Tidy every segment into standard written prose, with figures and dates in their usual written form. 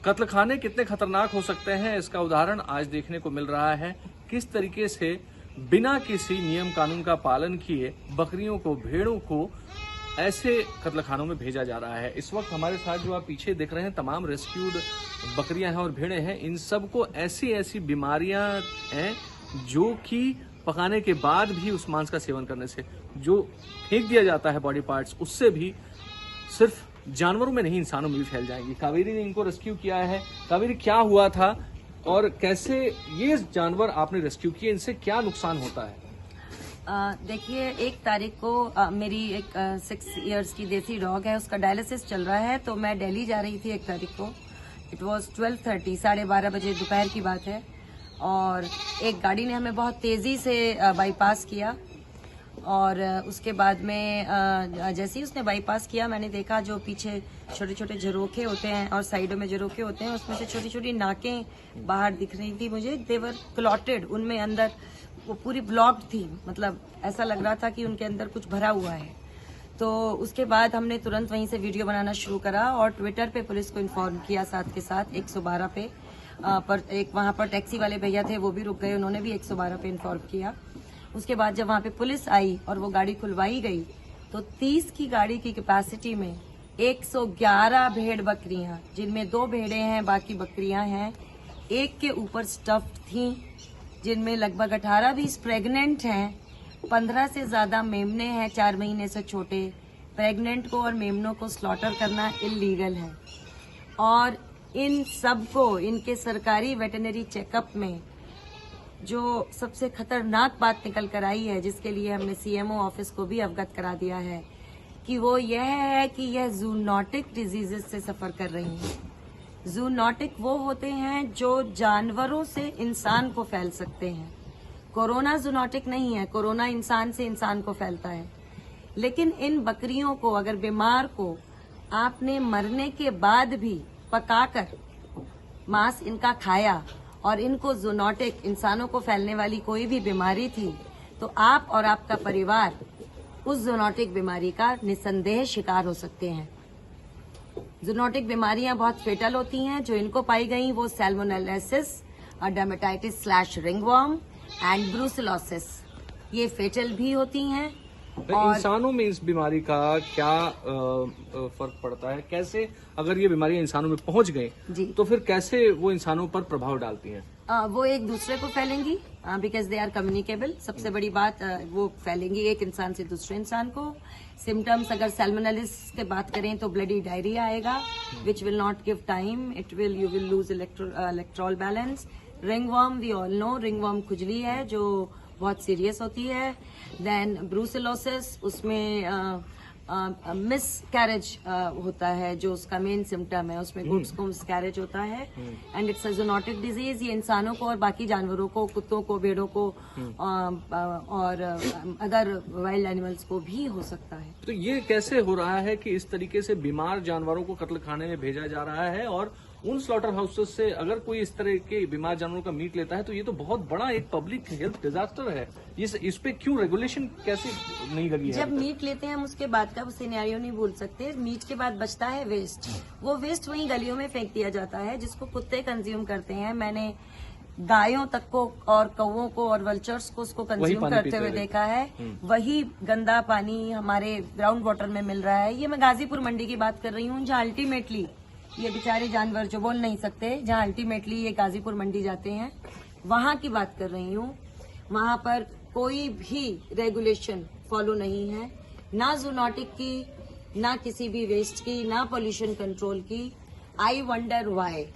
कत्लखाने कितने खतरनाक हो सकते हैं, इसका उदाहरण आज देखने को मिल रहा है। किस तरीके से बिना किसी नियम कानून का पालन किए बकरियों को, भेड़ों को ऐसे कत्लखानों में भेजा जा रहा है। इस वक्त हमारे साथ जो आप पीछे देख रहे हैं तमाम रेस्क्यूड बकरियां हैं और भेड़ें हैं, इन सबको ऐसी ऐसी बीमारियां हैं जो कि पकाने के बाद भी उस मांस का सेवन करने से जो फेंक दिया जाता है बॉडी पार्ट्स, उससे भी सिर्फ जानवरों में नहीं इंसानों में भी फैल जाएंगी। कावेरी ने इनको रेस्क्यू किया है। कावेरी, क्या हुआ था और कैसे ये जानवर आपने रेस्क्यू किए, इनसे क्या नुकसान होता है? देखिए, 1 तारीख को मेरी एक 6 इयर्स की देसी डॉग है, उसका डायलिसिस चल रहा है। तो मैं दिल्ली जा रही थी 1 तारीख को। इट वॉज 12:30, 12:30 बजे दोपहर की बात है। और एक गाड़ी ने हमें बहुत तेजी से बाईपास किया और उसके बाद में जैसे ही उसने बाईपास किया, मैंने देखा जो पीछे छोटे छोटे झरोखे होते हैं और साइडों में झरोखे होते हैं, उसमें से छोटी छोटी नाकें बाहर दिख रही थी मुझे। देवर क्लॉटेड, उनमें अंदर वो पूरी ब्लॉक्ड थी, मतलब ऐसा लग रहा था कि उनके अंदर कुछ भरा हुआ है। तो उसके बाद हमने तुरंत वहीं से वीडियो बनाना शुरू करा और ट्विटर पे पुलिस को इन्फॉर्म किया, साथ के साथ 112 पे। पर एक वहां पर टैक्सी वाले भैया थे, वो भी रुक गए, उन्होंने भी 112 पे इन्फॉर्म किया। उसके बाद जब वहां पे पुलिस आई और वो गाड़ी खुलवाई गई तो 30 की गाड़ी की कैपेसिटी में 111 भेड़ बकरियां, जिनमें 2 भेड़े हैं, बाकी बकरियां हैं, एक के ऊपर स्टफ्ड थी, जिनमें लगभग 18-20 प्रेग्नेंट हैं, 15 से ज्यादा मेमने हैं 4 महीने से छोटे। प्रेग्नेंट को और मेमनों को स्लॉटर करना इलीगल है। और इन सबको इनके सरकारी वेटरनरी चेकअप में जो सबसे खतरनाक बात निकल कर आई है, जिसके लिए हमने सीएमओ ऑफिस को भी अवगत करा दिया है, कि वो यह है कि यह जूनोटिक डिजीजेस से सफर कर रही हैं। जूनोटिक वो होते हैं जो जानवरों से इंसान को फैल सकते हैं। कोरोना जूनोटिक नहीं है, कोरोना इंसान से इंसान को फैलता है। लेकिन इन बकरियों को, अगर बीमार को आपने मरने के बाद भी पकाकर मांस इनका खाया और इनको जूनोटिक, इंसानों को फैलने वाली कोई भी बीमारी थी, तो आप और आपका परिवार उस जूनोटिक बीमारी का निसंदेह शिकार हो सकते हैं। जूनोटिक बीमारियां बहुत फेटल होती हैं। जो इनको पाई गई वो सैल्मोनेलाइसिस, डर्मेटाइटिस / रिंगवर्म एंड ब्रूसेलोसिस, ये फेटल भी होती हैं। और इंसानों में इस बीमारी का क्या फर्क पड़ता है? कैसे अगर ये बीमारियां इंसानों में पहुंच गई तो फिर कैसे वो इंसानों पर प्रभाव डालती हैं? वो एक दूसरे को फैलेंगी, बिकॉज दे आर कम्युनिकेबल। सबसे बड़ी बात, वो फैलेंगी एक इंसान से दूसरे इंसान को। सिम्टम्स अगर सैल्मोनेलिस की बात करें तो ब्लडी डायरिया आएगा, which will not give time, you will lose electrolyte balance. Ringworm, we all know, ringworm खुजली है जो बहुत सीरियस होती है। देन ब्रूसेलोसिस, उसमें मिस कैरेज होता है, जो उसका मेन सिम्टम है, उसमें गुड्स को मिस कैरेज होता है। And it's a zoonotic disease. ये इंसानों को और बाकी जानवरों को, कुत्तों को, भेड़ों को और अदर वाइल्ड एनिमल्स को भी हो सकता है। तो ये कैसे हो रहा है कि इस तरीके से बीमार जानवरों को कत्लखाने में भेजा जा रहा है? और उन स्लॉटर हाउसेस से अगर कोई इस तरह के बीमार जानवरों का मीट लेता है तो ये तो बहुत बड़ा एक पब्लिक हेल्थ डिजास्टर है। इस पे क्यों रेगुलेशन कैसे नहीं लगी है? जब मीट लेते हैं हम उसके बाद का सिनेरियो नहीं भूल सकते। मीट के बाद बचता है वेस्ट, वो वेस्ट वहीं गलियों में फेंक दिया जाता है, जिसको कुत्ते कंज्यूम करते हैं। मैंने गायों तक को और कौवों को और वल्चर्स को उसको कंज्यूम करते हुए देखा है। वही गंदा पानी हमारे ग्राउंड वाटर में मिल रहा है। ये मैं गाजीपुर मंडी की बात कर रही हूँ, जहाँ अल्टीमेटली ये बेचारे जानवर जो बोल नहीं सकते, जहाँ अल्टीमेटली ये गाजीपुर मंडी जाते हैं, वहां की बात कर रही हूँ। वहां पर कोई भी रेगुलेशन फॉलो नहीं है, ना जूनोटिक की, ना किसी भी वेस्ट की, ना पोल्यूशन कंट्रोल की। आई वंडर वाई,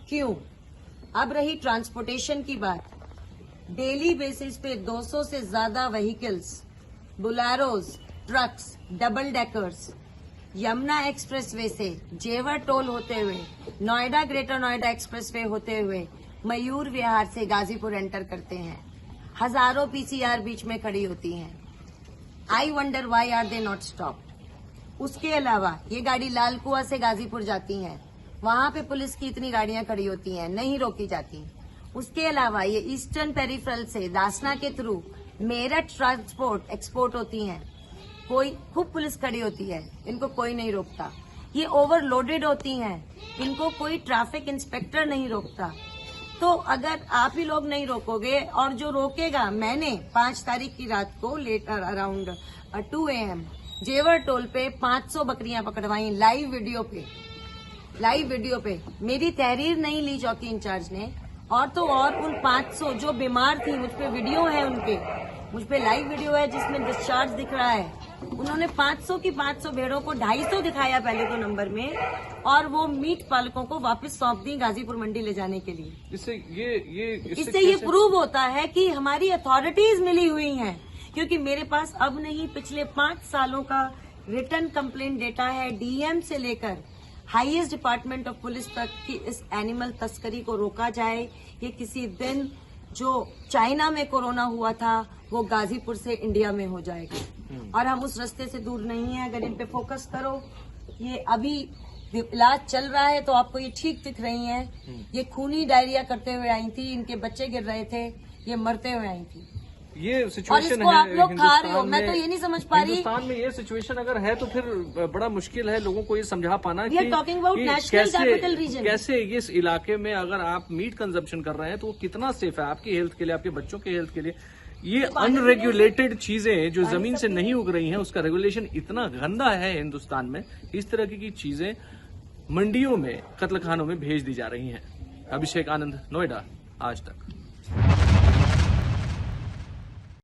क्यों? अब रही ट्रांसपोर्टेशन की बात, डेली बेसिस पे 200 से ज्यादा vehicles, Boleros, trucks, double deckers Yamuna expressway से जेवर टोल होते हुए, नोएडा ग्रेटर नोएडा एक्सप्रेसवे होते हुए मयूर विहार से गाजीपुर एंटर करते हैं। हजारों पीसीआर बीच में खड़ी होती हैं। I wonder why are they not stop. उसके अलावा ये गाड़ी लाल कुआं से गाजीपुर जाती हैं, वहां पे पुलिस की इतनी गाड़ियां खड़ी होती हैं, नहीं रोकी जाती। उसके अलावा ये ईस्टर्न पेरिफेरल से दासना के थ्रू मेरठ ट्रांसपोर्ट एक्सपोर्ट होती हैं, कोई खूब पुलिस खड़ी होती है, इनको कोई नहीं रोकता। ये ओवरलोडेड होती हैं, इनको कोई ट्रैफिक इंस्पेक्टर नहीं रोकता। तो अगर आप ही लोग नहीं रोकोगे और जो रोकेगा, मैंने 5 तारीख की रात को लेटर अराउंड 2 AM जेवर टोल पे 500 बकरियां पकड़वाई लाइव वीडियो पे। मेरी तहरीर नहीं ली चौकी इंचार्ज ने, और तो और उन 500 जो बीमार थी, मुझ पे वीडियो है उनके, मुझ पे लाइव वीडियो है जिसमें डिस्चार्ज दिख रहा है। उन्होंने 500 की 500 भेड़ों को 250 दिखाया पहले तो नंबर में, और वो मीट पालकों को वापस सौंप दी गाजीपुर मंडी ले जाने के लिए। इससे ये प्रूव होता है कि हमारी अथॉरिटीज मिली हुई हैं, क्योंकि मेरे पास अब नहीं पिछले 5 सालों का रिटर्न कंप्लेंट डेटा है, डीएम से लेकर हाईएस्ट डिपार्टमेंट ऑफ पुलिस तक, कि इस एनिमल तस्करी को रोका जाए। ये किसी दिन जो चाइना में कोरोना हुआ था वो गाजीपुर से इंडिया में हो जाएगा, और हम उस रास्ते से दूर नहीं है। अगर इन पे फोकस करो, ये अभी इलाज चल रहा है तो आपको ये ठीक दिख रही हैं। ये खूनी डायरिया करते हुए आई थी, इनके बच्चे गिर रहे थे, ये मरते हुए आई थी। ये सिचुएशन है, आप लोग खा रहे हो, मैं तो ये नहीं समझ पा रही। हिंदुस्तान में ये सिचुएशन अगर है तो फिर बड़ा मुश्किल है लोगों को ये समझा पाना कि कैसे इस इलाके में अगर आप मीट कंजम्पशन कर रहे हैं तो वो कितना सेफ है आपकी हेल्थ के लिए, आपके बच्चों के हेल्थ के लिए। ये अनरेगुलेटेड चीजें जो जमीन से नहीं उग रही हैं, उसका रेगुलेशन इतना गंदा है हिंदुस्तान में। इस तरह की चीजें मंडियों में, कत्लखानों में भेज दी जा रही हैं। अभिषेक आनंद, नोएडा, आज तक।